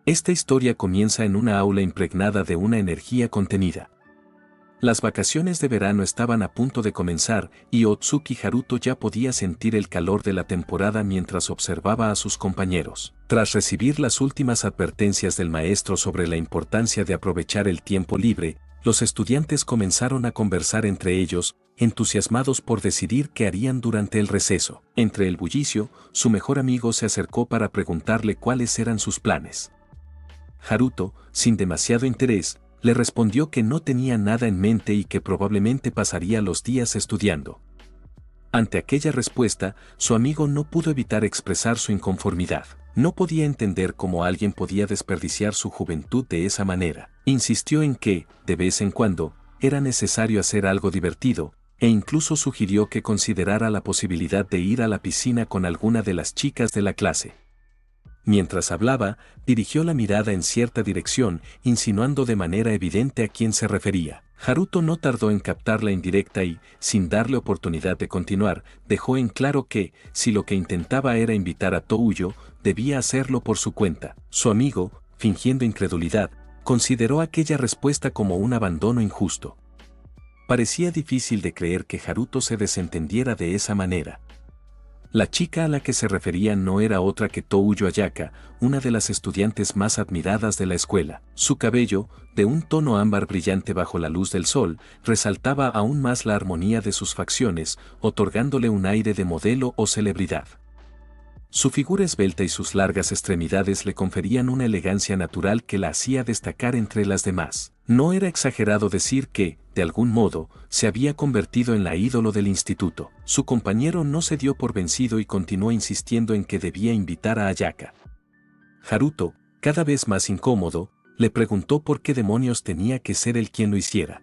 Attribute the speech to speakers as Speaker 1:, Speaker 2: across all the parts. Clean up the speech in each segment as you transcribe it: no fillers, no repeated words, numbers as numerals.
Speaker 1: Esta historia comienza en una aula impregnada de una energía contenida. Las vacaciones de verano estaban a punto de comenzar y Otsuki Haruto ya podía sentir el calor de la temporada mientras observaba a sus compañeros. Tras recibir las últimas advertencias del maestro sobre la importancia de aprovechar el tiempo libre, los estudiantes comenzaron a conversar entre ellos, entusiasmados por decidir qué harían durante el receso. Entre el bullicio, su mejor amigo se acercó para preguntarle cuáles eran sus planes. Haruto, sin demasiado interés, le respondió que no tenía nada en mente y que probablemente pasaría los días estudiando. Ante aquella respuesta, su amigo no pudo evitar expresar su inconformidad. No podía entender cómo alguien podía desperdiciar su juventud de esa manera. Insistió en que, de vez en cuando, era necesario hacer algo divertido, e incluso sugirió que considerara la posibilidad de ir a la piscina con alguna de las chicas de la clase. Mientras hablaba, dirigió la mirada en cierta dirección, insinuando de manera evidente a quién se refería. Haruto no tardó en captar la indirecta y, sin darle oportunidad de continuar, dejó en claro que, si lo que intentaba era invitar a Touyo, debía hacerlo por su cuenta. Su amigo, fingiendo incredulidad, consideró aquella respuesta como un abandono injusto. Parecía difícil de creer que Haruto se desentendiera de esa manera. La chica a la que se refería no era otra que Touyo Ayaka, una de las estudiantes más admiradas de la escuela. Su cabello, de un tono ámbar brillante bajo la luz del sol, resaltaba aún más la armonía de sus facciones, otorgándole un aire de modelo o celebridad. Su figura esbelta y sus largas extremidades le conferían una elegancia natural que la hacía destacar entre las demás. No era exagerado decir que, de algún modo, se había convertido en la ídolo del instituto. Su compañero no se dio por vencido y continuó insistiendo en que debía invitar a Ayaka. Haruto, cada vez más incómodo, le preguntó por qué demonios tenía que ser él quien lo hiciera.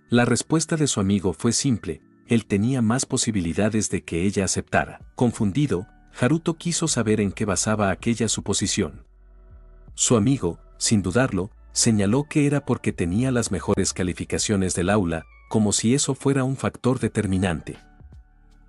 Speaker 1: La respuesta de su amigo fue simple: él tenía más posibilidades de que ella aceptara. Confundido, Haruto quiso saber en qué basaba aquella suposición. Su amigo, sin dudarlo, señaló que era porque tenía las mejores calificaciones del aula, como si eso fuera un factor determinante.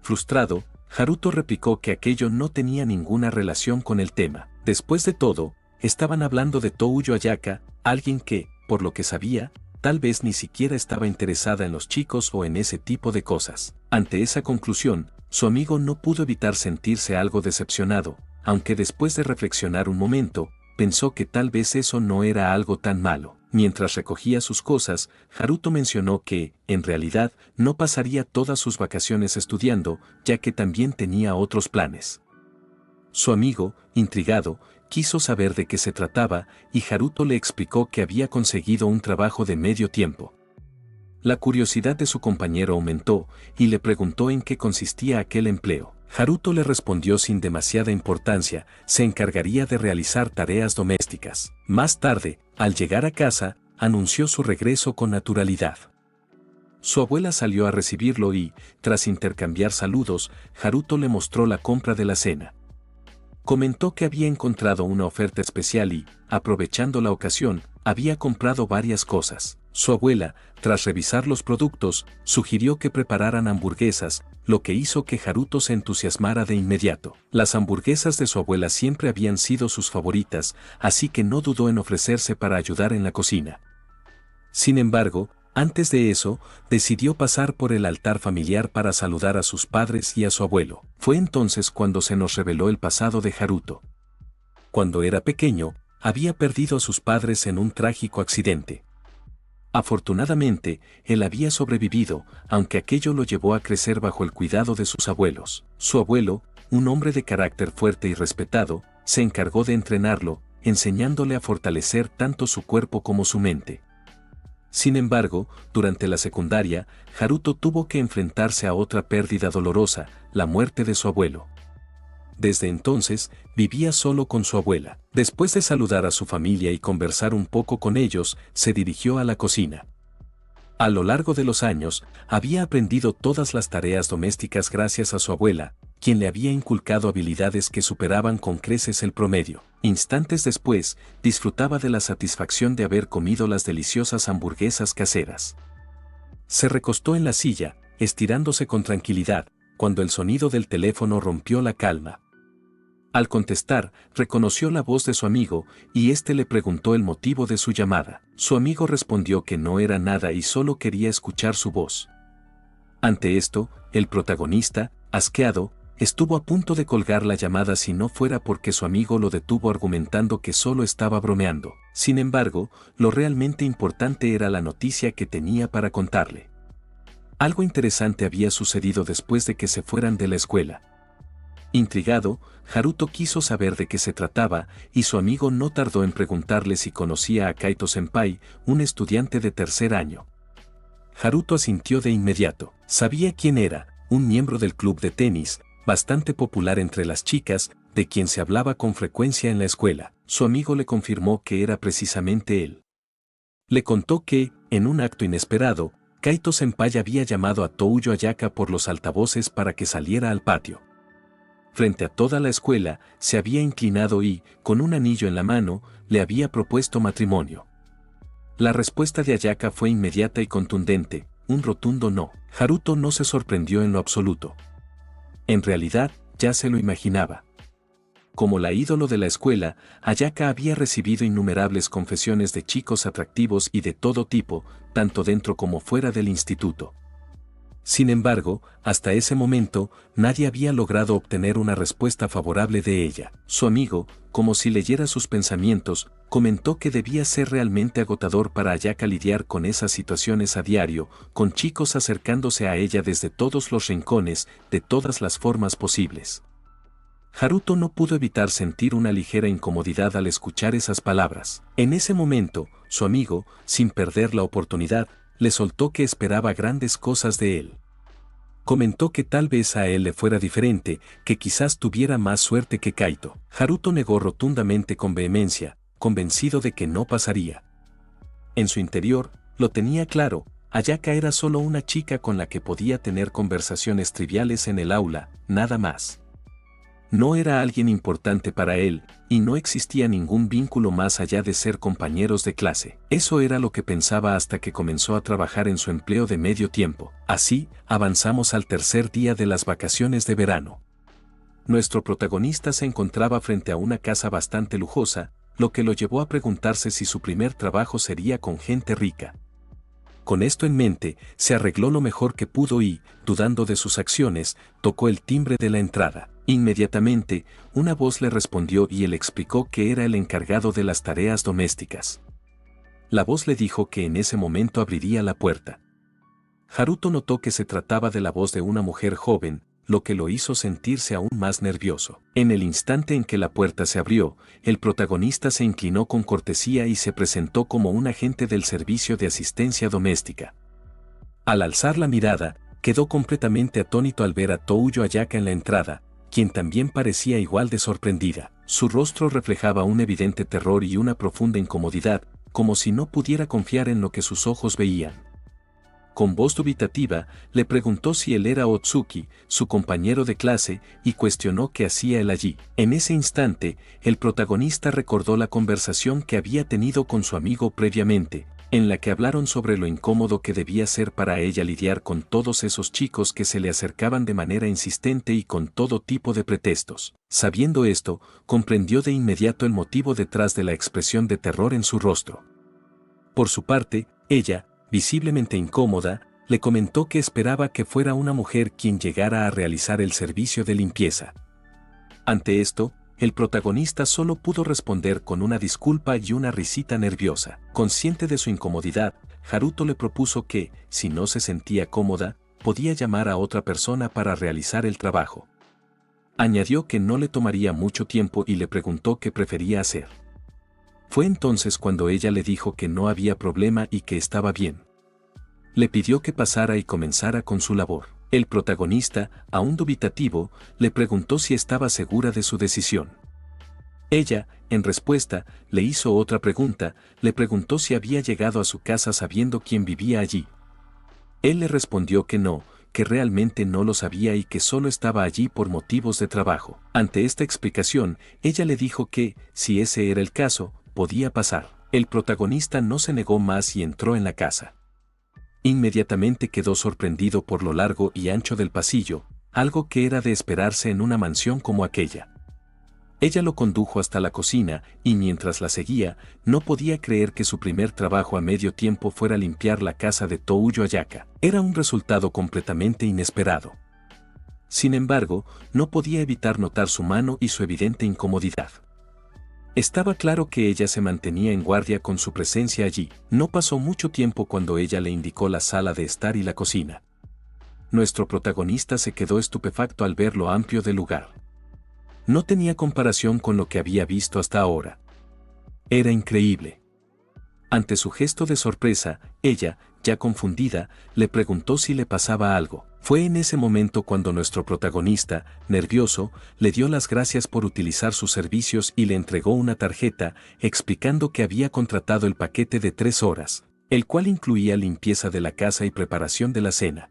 Speaker 1: Frustrado, Haruto replicó que aquello no tenía ninguna relación con el tema. Después de todo, estaban hablando de Touyo Ayaka, alguien que, por lo que sabía, tal vez ni siquiera estaba interesada en los chicos o en ese tipo de cosas. Ante esa conclusión, su amigo no pudo evitar sentirse algo decepcionado, aunque después de reflexionar un momento, pensó que tal vez eso no era algo tan malo. Mientras recogía sus cosas, Haruto mencionó que, en realidad, no pasaría todas sus vacaciones estudiando, ya que también tenía otros planes. Su amigo, intrigado, quiso saber de qué se trataba, y Haruto le explicó que había conseguido un trabajo de medio tiempo. La curiosidad de su compañero aumentó, y le preguntó en qué consistía aquel empleo. Haruto le respondió sin demasiada importancia: se encargaría de realizar tareas domésticas. Más tarde, al llegar a casa, anunció su regreso con naturalidad. Su abuela salió a recibirlo y, tras intercambiar saludos, Haruto le mostró la compra de la cena. Comentó que había encontrado una oferta especial y, aprovechando la ocasión, había comprado varias cosas. Su abuela, tras revisar los productos, sugirió que prepararan hamburguesas, lo que hizo que Haruto se entusiasmara de inmediato. Las hamburguesas de su abuela siempre habían sido sus favoritas, así que no dudó en ofrecerse para ayudar en la cocina. Sin embargo, antes de eso, decidió pasar por el altar familiar para saludar a sus padres y a su abuelo. Fue entonces cuando se nos reveló el pasado de Haruto. Cuando era pequeño, había perdido a sus padres en un trágico accidente. Afortunadamente, él había sobrevivido, aunque aquello lo llevó a crecer bajo el cuidado de sus abuelos. Su abuelo, un hombre de carácter fuerte y respetado, se encargó de entrenarlo, enseñándole a fortalecer tanto su cuerpo como su mente. Sin embargo, durante la secundaria, Haruto tuvo que enfrentarse a otra pérdida dolorosa, la muerte de su abuelo. Desde entonces, vivía solo con su abuela. Después de saludar a su familia y conversar un poco con ellos, se dirigió a la cocina. A lo largo de los años, había aprendido todas las tareas domésticas gracias a su abuela, quien le había inculcado habilidades que superaban con creces el promedio. Instantes después, disfrutaba de la satisfacción de haber comido las deliciosas hamburguesas caseras. Se recostó en la silla, estirándose con tranquilidad, cuando el sonido del teléfono rompió la calma. Al contestar, reconoció la voz de su amigo y éste le preguntó el motivo de su llamada. Su amigo respondió que no era nada y solo quería escuchar su voz. Ante esto, el protagonista, asqueado, estuvo a punto de colgar la llamada si no fuera porque su amigo lo detuvo argumentando que solo estaba bromeando. Sin embargo, lo realmente importante era la noticia que tenía para contarle. Algo interesante había sucedido después de que se fueran de la escuela. Intrigado, Haruto quiso saber de qué se trataba, y su amigo no tardó en preguntarle si conocía a Kaito-senpai, un estudiante de tercer año. Haruto asintió de inmediato. Sabía quién era, un miembro del club de tenis, bastante popular entre las chicas, de quien se hablaba con frecuencia en la escuela. Su amigo le confirmó que era precisamente él. Le contó que, en un acto inesperado, Kaito-senpai había llamado a Touyo Ayaka por los altavoces para que saliera al patio. Frente a toda la escuela, se había inclinado y, con un anillo en la mano, le había propuesto matrimonio. La respuesta de Ayaka fue inmediata y contundente, un rotundo no. Haruto no se sorprendió en lo absoluto. En realidad, ya se lo imaginaba. Como la ídolo de la escuela, Ayaka había recibido innumerables confesiones de chicos atractivos y de todo tipo, tanto dentro como fuera del instituto. Sin embargo, hasta ese momento, nadie había logrado obtener una respuesta favorable de ella. Su amigo, como si leyera sus pensamientos, comentó que debía ser realmente agotador para Ayaka lidiar con esas situaciones a diario, con chicos acercándose a ella desde todos los rincones, de todas las formas posibles. Haruto no pudo evitar sentir una ligera incomodidad al escuchar esas palabras. En ese momento, su amigo, sin perder la oportunidad, le soltó que esperaba grandes cosas de él. Comentó que tal vez a él le fuera diferente, que quizás tuviera más suerte que Kaito. Haruto negó rotundamente con vehemencia, convencido de que no pasaría. En su interior, lo tenía claro, Ayaka era solo una chica con la que podía tener conversaciones triviales en el aula, nada más. No era alguien importante para él, y no existía ningún vínculo más allá de ser compañeros de clase. Eso era lo que pensaba hasta que comenzó a trabajar en su empleo de medio tiempo. Así, avanzamos al tercer día de las vacaciones de verano. Nuestro protagonista se encontraba frente a una casa bastante lujosa, lo que lo llevó a preguntarse si su primer trabajo sería con gente rica. Con esto en mente, se arregló lo mejor que pudo y, dudando de sus acciones, tocó el timbre de la entrada. Inmediatamente, una voz le respondió y él explicó que era el encargado de las tareas domésticas. La voz le dijo que en ese momento abriría la puerta. Haruto notó que se trataba de la voz de una mujer joven, lo que lo hizo sentirse aún más nervioso. En el instante en que la puerta se abrió, el protagonista se inclinó con cortesía y se presentó como un agente del servicio de asistencia doméstica. Al alzar la mirada, quedó completamente atónito al ver a Touyo Ayaka en la entrada, quien también parecía igual de sorprendida. Su rostro reflejaba un evidente terror y una profunda incomodidad, como si no pudiera confiar en lo que sus ojos veían. Con voz dubitativa, le preguntó si él era Otsuki, su compañero de clase, y cuestionó qué hacía él allí. En ese instante, el protagonista recordó la conversación que había tenido con su amigo previamente, en la que hablaron sobre lo incómodo que debía ser para ella lidiar con todos esos chicos que se le acercaban de manera insistente y con todo tipo de pretextos. Sabiendo esto, comprendió de inmediato el motivo detrás de la expresión de terror en su rostro. Por su parte, ella, visiblemente incómoda, le comentó que esperaba que fuera una mujer quien llegara a realizar el servicio de limpieza. Ante esto, el protagonista solo pudo responder con una disculpa y una risita nerviosa. Consciente de su incomodidad, Haruto le propuso que, si no se sentía cómoda, podía llamar a otra persona para realizar el trabajo. Añadió que no le tomaría mucho tiempo y le preguntó qué prefería hacer. Fue entonces cuando ella le dijo que no había problema y que estaba bien. Le pidió que pasara y comenzara con su labor. El protagonista, aún dubitativo, le preguntó si estaba segura de su decisión. Ella, en respuesta, le hizo otra pregunta, le preguntó si había llegado a su casa sabiendo quién vivía allí. Él le respondió que no, que realmente no lo sabía y que solo estaba allí por motivos de trabajo. Ante esta explicación, ella le dijo que, si ese era el caso, podía pasar. El protagonista no se negó más y entró en la casa. Inmediatamente quedó sorprendido por lo largo y ancho del pasillo, algo que era de esperarse en una mansión como aquella. Ella lo condujo hasta la cocina, y mientras la seguía, no podía creer que su primer trabajo a medio tiempo fuera limpiar la casa de Touyo Ayaka. Era un resultado completamente inesperado. Sin embargo, no podía evitar notar su mano y su evidente incomodidad. Estaba claro que ella se mantenía en guardia con su presencia allí. No pasó mucho tiempo cuando ella le indicó la sala de estar y la cocina. Nuestro protagonista se quedó estupefacto al ver lo amplio del lugar. No tenía comparación con lo que había visto hasta ahora. Era increíble. Ante su gesto de sorpresa, ella, ya confundida, le preguntó si le pasaba algo. Fue en ese momento cuando nuestro protagonista, nervioso, le dio las gracias por utilizar sus servicios y le entregó una tarjeta, explicando que había contratado el paquete de 3 horas, el cual incluía limpieza de la casa y preparación de la cena.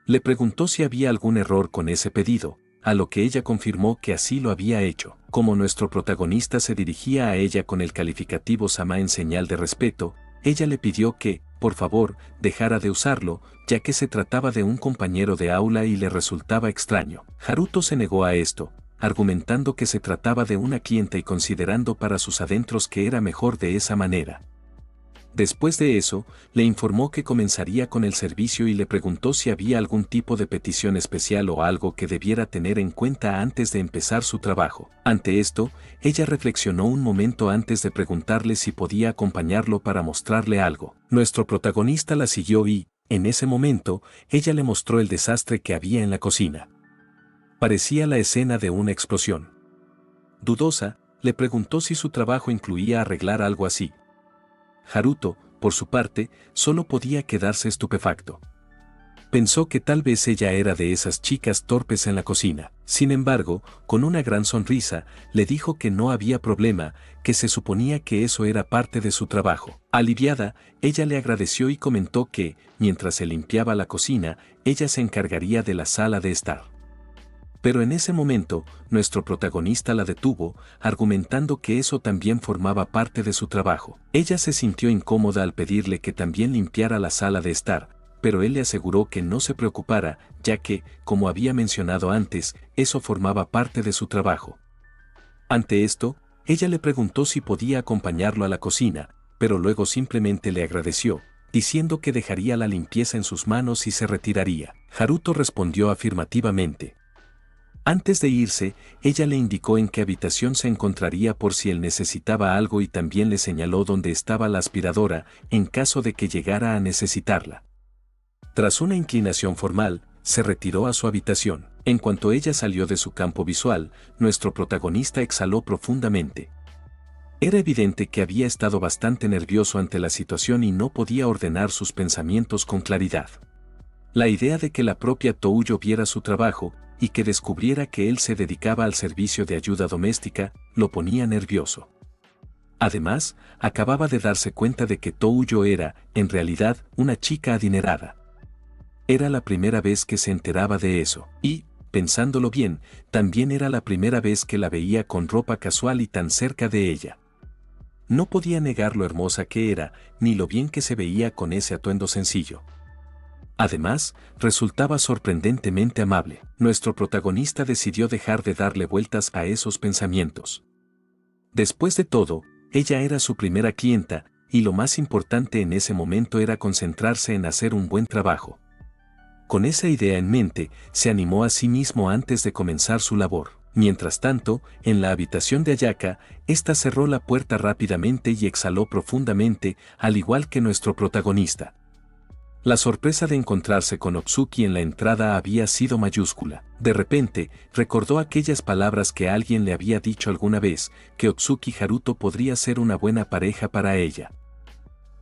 Speaker 1: Le preguntó si había algún error con ese pedido, a lo que ella confirmó que así lo había hecho. Como nuestro protagonista se dirigía a ella con el calificativo sama en señal de respeto, ella le pidió que, por favor, dejara de usarlo, ya que se trataba de un compañero de aula y le resultaba extraño. Haruto se negó a esto, argumentando que se trataba de una clienta y considerando para sus adentros que era mejor de esa manera. Después de eso, le informó que comenzaría con el servicio y le preguntó si había algún tipo de petición especial o algo que debiera tener en cuenta antes de empezar su trabajo. Ante esto, ella reflexionó un momento antes de preguntarle si podía acompañarlo para mostrarle algo. Nuestro protagonista la siguió y, en ese momento, ella le mostró el desastre que había en la cocina. Parecía la escena de una explosión. Dudosa, le preguntó si su trabajo incluía arreglar algo así. Haruto, por su parte, solo podía quedarse estupefacto. Pensó que tal vez ella era de esas chicas torpes en la cocina. Sin embargo, con una gran sonrisa, le dijo que no había problema, que se suponía que eso era parte de su trabajo. Aliviada, ella le agradeció y comentó que, mientras se limpiaba la cocina, ella se encargaría de la sala de estar. Pero en ese momento, nuestro protagonista la detuvo, argumentando que eso también formaba parte de su trabajo. Ella se sintió incómoda al pedirle que también limpiara la sala de estar, pero él le aseguró que no se preocupara, ya que, como había mencionado antes, eso formaba parte de su trabajo. Ante esto, ella le preguntó si podía acompañarlo a la cocina, pero luego simplemente le agradeció, diciendo que dejaría la limpieza en sus manos y se retiraría. Haruto respondió afirmativamente. Antes de irse, ella le indicó en qué habitación se encontraría por si él necesitaba algo y también le señaló dónde estaba la aspiradora, en caso de que llegara a necesitarla. Tras una inclinación formal, se retiró a su habitación. En cuanto ella salió de su campo visual, nuestro protagonista exhaló profundamente. Era evidente que había estado bastante nervioso ante la situación y no podía ordenar sus pensamientos con claridad. La idea de que la propia Touyo viera su trabajo, y que descubriera que él se dedicaba al servicio de ayuda doméstica, lo ponía nervioso. Además, acababa de darse cuenta de que Touyo era, en realidad, una chica adinerada. Era la primera vez que se enteraba de eso, y, pensándolo bien, también era la primera vez que la veía con ropa casual y tan cerca de ella. No podía negar lo hermosa que era, ni lo bien que se veía con ese atuendo sencillo. Además, resultaba sorprendentemente amable. Nuestro protagonista decidió dejar de darle vueltas a esos pensamientos. Después de todo, ella era su primera clienta, y lo más importante en ese momento era concentrarse en hacer un buen trabajo. Con esa idea en mente, se animó a sí mismo antes de comenzar su labor. Mientras tanto, en la habitación de Ayaka, ésta cerró la puerta rápidamente y exhaló profundamente, al igual que nuestro protagonista. La sorpresa de encontrarse con Otsuki en la entrada había sido mayúscula. De repente, recordó aquellas palabras que alguien le había dicho alguna vez, que Otsuki Haruto podría ser una buena pareja para ella.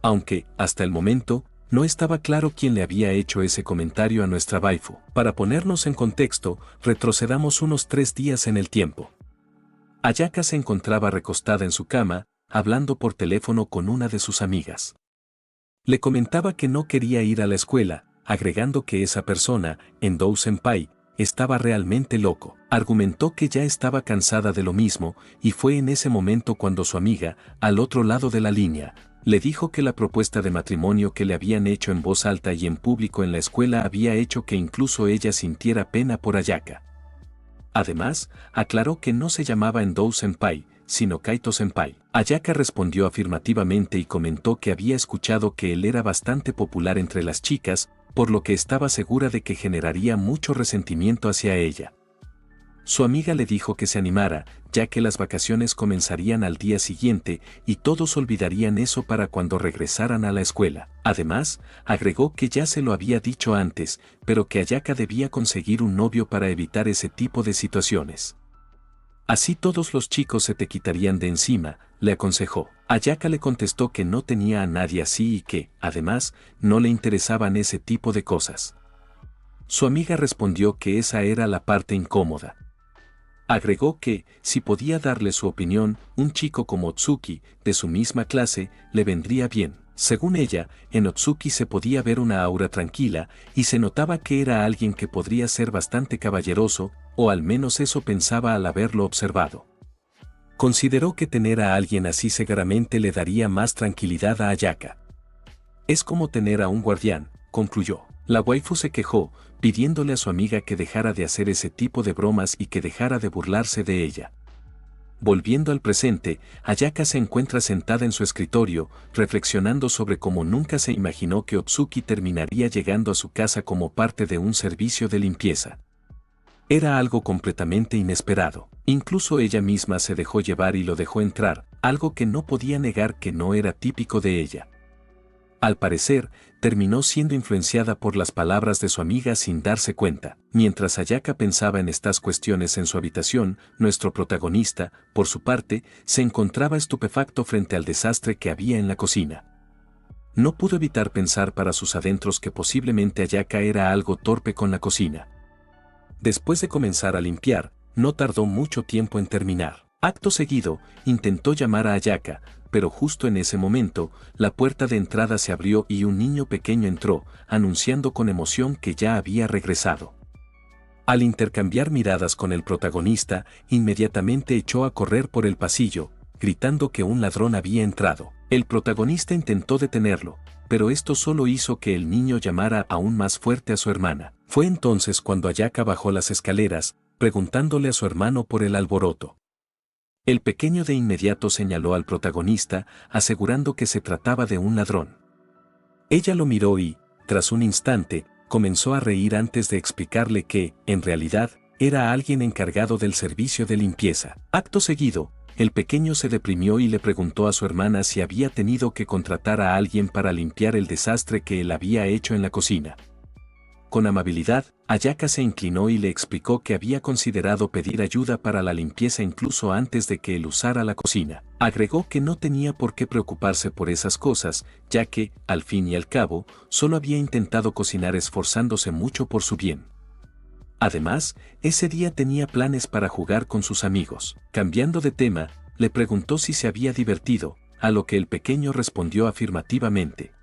Speaker 1: Aunque, hasta el momento, no estaba claro quién le había hecho ese comentario a nuestra waifu. Para ponernos en contexto, retrocedamos unos 3 días en el tiempo. Ayaka se encontraba recostada en su cama, hablando por teléfono con una de sus amigas. Le comentaba que no quería ir a la escuela, agregando que esa persona, Endou Senpai, estaba realmente loco. Argumentó que ya estaba cansada de lo mismo, y fue en ese momento cuando su amiga, al otro lado de la línea, le dijo que la propuesta de matrimonio que le habían hecho en voz alta y en público en la escuela había hecho que incluso ella sintiera pena por Ayaka. Además, aclaró que no se llamaba Endou-senpai, sino Kaito-senpai. Ayaka respondió afirmativamente y comentó que había escuchado que él era bastante popular entre las chicas, por lo que estaba segura de que generaría mucho resentimiento hacia ella. Su amiga le dijo que se animara, ya que las vacaciones comenzarían al día siguiente y todos olvidarían eso para cuando regresaran a la escuela. Además, agregó que ya se lo había dicho antes, pero que Ayaka debía conseguir un novio para evitar ese tipo de situaciones. Así todos los chicos se te quitarían de encima, le aconsejó. Ayaka le contestó que no tenía a nadie así y que, además, no le interesaban ese tipo de cosas. Su amiga respondió que esa era la parte incómoda. Agregó que, si podía darle su opinión, un chico como Otsuki, de su misma clase, le vendría bien. Según ella, en Otsuki se podía ver una aura tranquila y se notaba que era alguien que podría ser bastante caballeroso, o al menos eso pensaba al haberlo observado. Consideró que tener a alguien así seguramente le daría más tranquilidad a Ayaka. Es como tener a un guardián, concluyó. La waifu se quejó, pidiéndole a su amiga que dejara de hacer ese tipo de bromas y que dejara de burlarse de ella. Volviendo al presente, Ayaka se encuentra sentada en su escritorio, reflexionando sobre cómo nunca se imaginó que Otsuki terminaría llegando a su casa como parte de un servicio de limpieza. Era algo completamente inesperado. Incluso ella misma se dejó llevar y lo dejó entrar, algo que no podía negar que no era típico de ella. Al parecer, terminó siendo influenciada por las palabras de su amiga sin darse cuenta. Mientras Ayaka pensaba en estas cuestiones en su habitación, nuestro protagonista, por su parte, se encontraba estupefacto frente al desastre que había en la cocina. No pudo evitar pensar para sus adentros que posiblemente Ayaka era algo torpe con la cocina. Después de comenzar a limpiar, no tardó mucho tiempo en terminar. Acto seguido, intentó llamar a Ayaka, pero justo en ese momento, la puerta de entrada se abrió y un niño pequeño entró, anunciando con emoción que ya había regresado. Al intercambiar miradas con el protagonista, inmediatamente echó a correr por el pasillo, gritando que un ladrón había entrado. El protagonista intentó detenerlo, pero esto solo hizo que el niño llamara aún más fuerte a su hermana. Fue entonces cuando Ayaka bajó las escaleras, preguntándole a su hermano por el alboroto. El pequeño de inmediato señaló al protagonista, asegurando que se trataba de un ladrón. Ella lo miró y, tras un instante, comenzó a reír antes de explicarle que, en realidad, era alguien encargado del servicio de limpieza. Acto seguido, el pequeño se deprimió y le preguntó a su hermana si había tenido que contratar a alguien para limpiar el desastre que él había hecho en la cocina. Con amabilidad, Ayaka se inclinó y le explicó que había considerado pedir ayuda para la limpieza incluso antes de que él usara la cocina. Agregó que no tenía por qué preocuparse por esas cosas, ya que, al fin y al cabo, solo había intentado cocinar esforzándose mucho por su bien. Además, ese día tenía planes para jugar con sus amigos. Cambiando de tema, le preguntó si se había divertido, a lo que el pequeño respondió afirmativamente.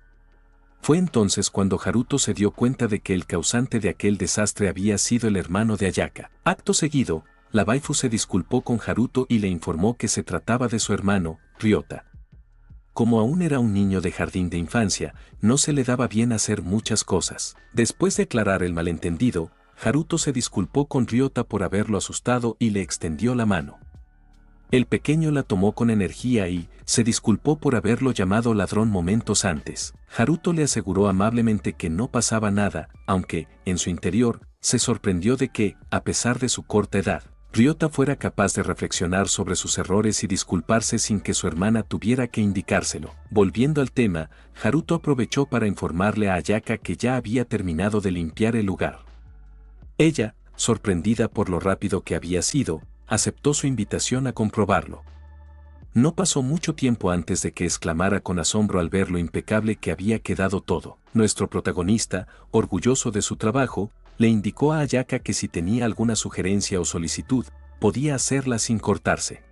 Speaker 1: Fue entonces cuando Haruto se dio cuenta de que el causante de aquel desastre había sido el hermano de Ayaka. Acto seguido, la waifu se disculpó con Haruto y le informó que se trataba de su hermano, Ryota. Como aún era un niño de jardín de infancia, no se le daba bien hacer muchas cosas. Después de aclarar el malentendido, Haruto se disculpó con Ryota por haberlo asustado y le extendió la mano. El pequeño la tomó con energía y se disculpó por haberlo llamado ladrón momentos antes. Haruto le aseguró amablemente que no pasaba nada, aunque, en su interior, se sorprendió de que, a pesar de su corta edad, Ryota fuera capaz de reflexionar sobre sus errores y disculparse sin que su hermana tuviera que indicárselo. Volviendo al tema, Haruto aprovechó para informarle a Ayaka que ya había terminado de limpiar el lugar. Ella, sorprendida por lo rápido que había sido, aceptó su invitación a comprobarlo. No pasó mucho tiempo antes de que exclamara con asombro al ver lo impecable que había quedado todo. Nuestro protagonista, orgulloso de su trabajo, le indicó a Ayaka que si tenía alguna sugerencia o solicitud, podía hacerla sin cortarse.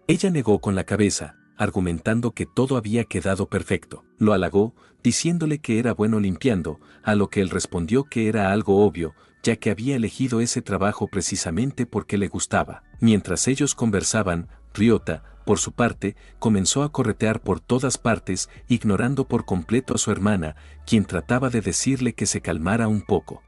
Speaker 1: Ella negó con la cabeza, argumentando que todo había quedado perfecto. Lo halagó, diciéndole que era bueno limpiando, a lo que él respondió que era algo obvio, ya que había elegido ese trabajo precisamente porque le gustaba. Mientras ellos conversaban, Ryota, por su parte, comenzó a corretear por todas partes, ignorando por completo a su hermana, quien trataba de decirle que se calmara un poco.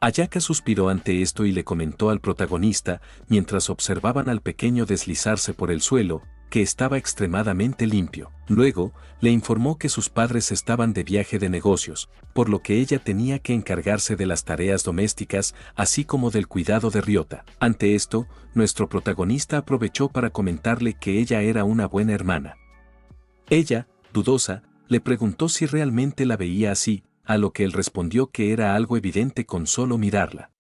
Speaker 1: Ayaka suspiró ante esto y le comentó al protagonista, mientras observaban al pequeño deslizarse por el suelo, que estaba extremadamente limpio. Luego, le informó que sus padres estaban de viaje de negocios, por lo que ella tenía que encargarse de las tareas domésticas, así como del cuidado de Ryota. Ante esto, nuestro protagonista aprovechó para comentarle que ella era una buena hermana. Ella, dudosa, le preguntó si realmente la veía así, a lo que él respondió que era algo evidente con solo mirarla.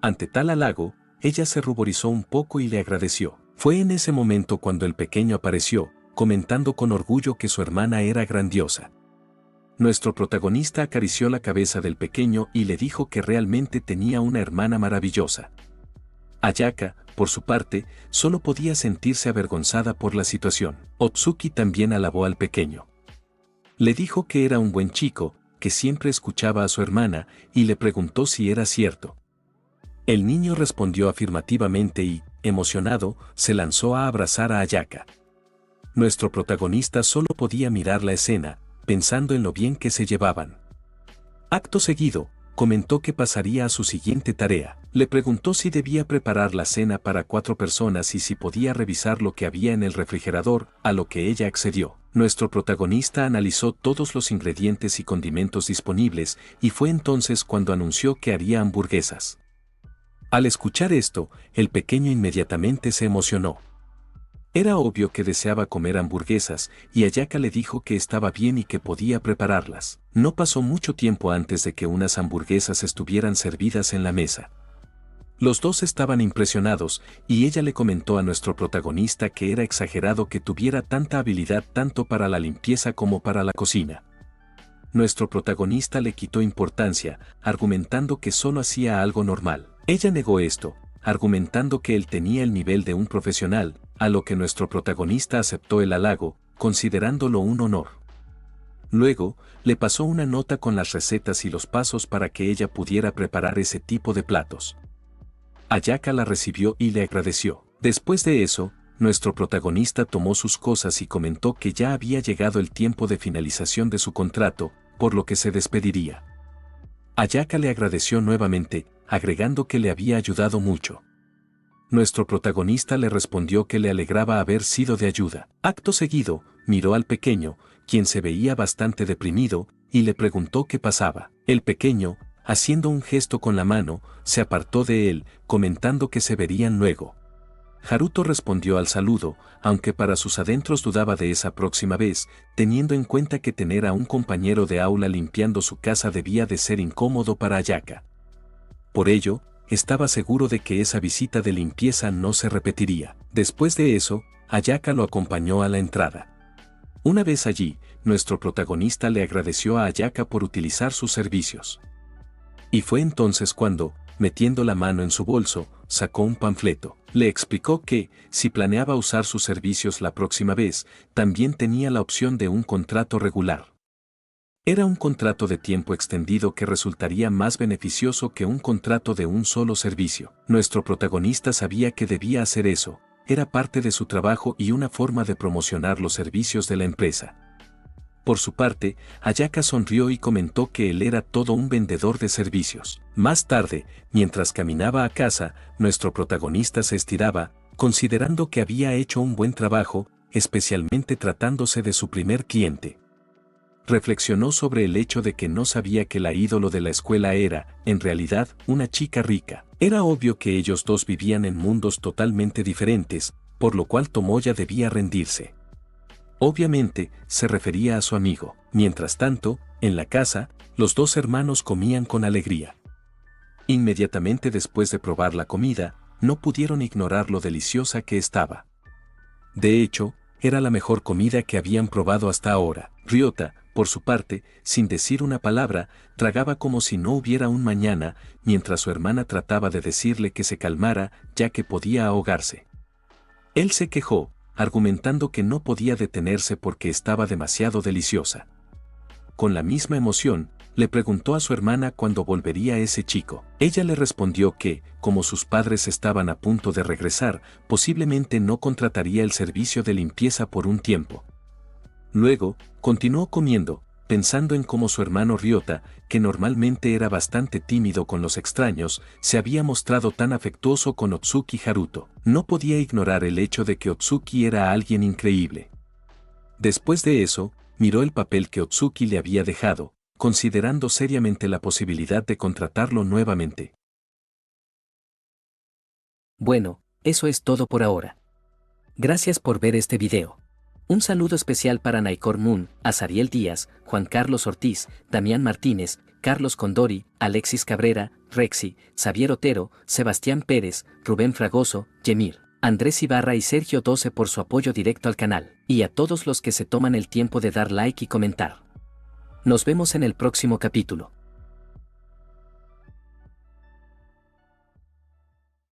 Speaker 1: Ante tal halago, ella se ruborizó un poco y le agradeció. Fue en ese momento cuando el pequeño apareció, comentando con orgullo que su hermana era grandiosa. Nuestro protagonista acarició la cabeza del pequeño y le dijo que realmente tenía una hermana maravillosa. Ayaka, por su parte, solo podía sentirse avergonzada por la situación. Otsuki también alabó al pequeño. Le dijo que era un buen chico, que siempre escuchaba a su hermana, y le preguntó si era cierto. El niño respondió afirmativamente y, emocionado, se lanzó a abrazar a Ayaka. Nuestro protagonista solo podía mirar la escena, pensando en lo bien que se llevaban. Acto seguido, comentó que pasaría a su siguiente tarea. Le preguntó si debía preparar la cena para 4 personas y si podía revisar lo que había en el refrigerador, a lo que ella accedió. Nuestro protagonista analizó todos los ingredientes y condimentos disponibles y fue entonces cuando anunció que haría hamburguesas. Al escuchar esto, el pequeño inmediatamente se emocionó. Era obvio que deseaba comer hamburguesas, y Ayaka le dijo que estaba bien y que podía prepararlas. No pasó mucho tiempo antes de que unas hamburguesas estuvieran servidas en la mesa. Los dos estaban impresionados, y ella le comentó a nuestro protagonista que era exagerado que tuviera tanta habilidad tanto para la limpieza como para la cocina. Nuestro protagonista le quitó importancia, argumentando que solo hacía algo normal. Ella negó esto, argumentando que él tenía el nivel de un profesional, a lo que nuestro protagonista aceptó el halago, considerándolo un honor. Luego, le pasó una nota con las recetas y los pasos para que ella pudiera preparar ese tipo de platos. Ayaka la recibió y le agradeció. Después de eso, nuestro protagonista tomó sus cosas y comentó que ya había llegado el tiempo de finalización de su contrato, por lo que se despediría. Ayaka le agradeció nuevamente, agregando que le había ayudado mucho. Nuestro protagonista le respondió que le alegraba haber sido de ayuda. Acto seguido, miró al pequeño, quien se veía bastante deprimido, y le preguntó qué pasaba. El pequeño, haciendo un gesto con la mano, se apartó de él, comentando que se verían luego. Haruto respondió al saludo, aunque para sus adentros dudaba de esa próxima vez, teniendo en cuenta que tener a un compañero de aula limpiando su casa debía de ser incómodo para Ayaka. Por ello, estaba seguro de que esa visita de limpieza no se repetiría. Después de eso, Ayaka lo acompañó a la entrada. Una vez allí, nuestro protagonista le agradeció a Ayaka por utilizar sus servicios. Y fue entonces cuando, metiendo la mano en su bolso, sacó un panfleto. Le explicó que, si planeaba usar sus servicios la próxima vez, también tenía la opción de un contrato regular. Era un contrato de tiempo extendido que resultaría más beneficioso que un contrato de un solo servicio. Nuestro protagonista sabía que debía hacer eso, era parte de su trabajo y una forma de promocionar los servicios de la empresa. Por su parte, Ayaka sonrió y comentó que él era todo un vendedor de servicios. Más tarde, mientras caminaba a casa, nuestro protagonista se estiraba, considerando que había hecho un buen trabajo, especialmente tratándose de su primer cliente. Reflexionó sobre el hecho de que no sabía que la ídolo de la escuela era, en realidad, una chica rica. Era obvio que ellos dos vivían en mundos totalmente diferentes, por lo cual Tomoya debía rendirse. Obviamente, se refería a su amigo. Mientras tanto, en la casa, los dos hermanos comían con alegría. Inmediatamente después de probar la comida, no pudieron ignorar lo deliciosa que estaba. De hecho, era la mejor comida que habían probado hasta ahora. Ryota, por su parte, sin decir una palabra, tragaba como si no hubiera un mañana, mientras su hermana trataba de decirle que se calmara, ya que podía ahogarse. Él se quejó, argumentando que no podía detenerse porque estaba demasiado deliciosa. Con la misma emoción, le preguntó a su hermana cuándo volvería ese chico. Ella le respondió que, como sus padres estaban a punto de regresar, posiblemente no contrataría el servicio de limpieza por un tiempo. Luego, continuó comiendo, pensando en cómo su hermano Ryota, que normalmente era bastante tímido con los extraños, se había mostrado tan afectuoso con Otsuki Haruto. No podía ignorar el hecho de que Otsuki era alguien increíble. Después de eso, miró el papel que Otsuki le había dejado, considerando seriamente la posibilidad de contratarlo nuevamente.
Speaker 2: Bueno, eso es todo por ahora. Gracias por ver este video. Un saludo especial para Naikor Moon, Azariel Díaz, Juan Carlos Ortiz, Damián Martínez, Carlos Condori, Alexis Cabrera, Rexy, Xavier Otero, Sebastián Pérez, Rubén Fragoso, Yemir, Andrés Ibarra y Sergio 12 por su apoyo directo al canal, y a todos los que se toman el tiempo de dar like y comentar. Nos vemos en el próximo capítulo.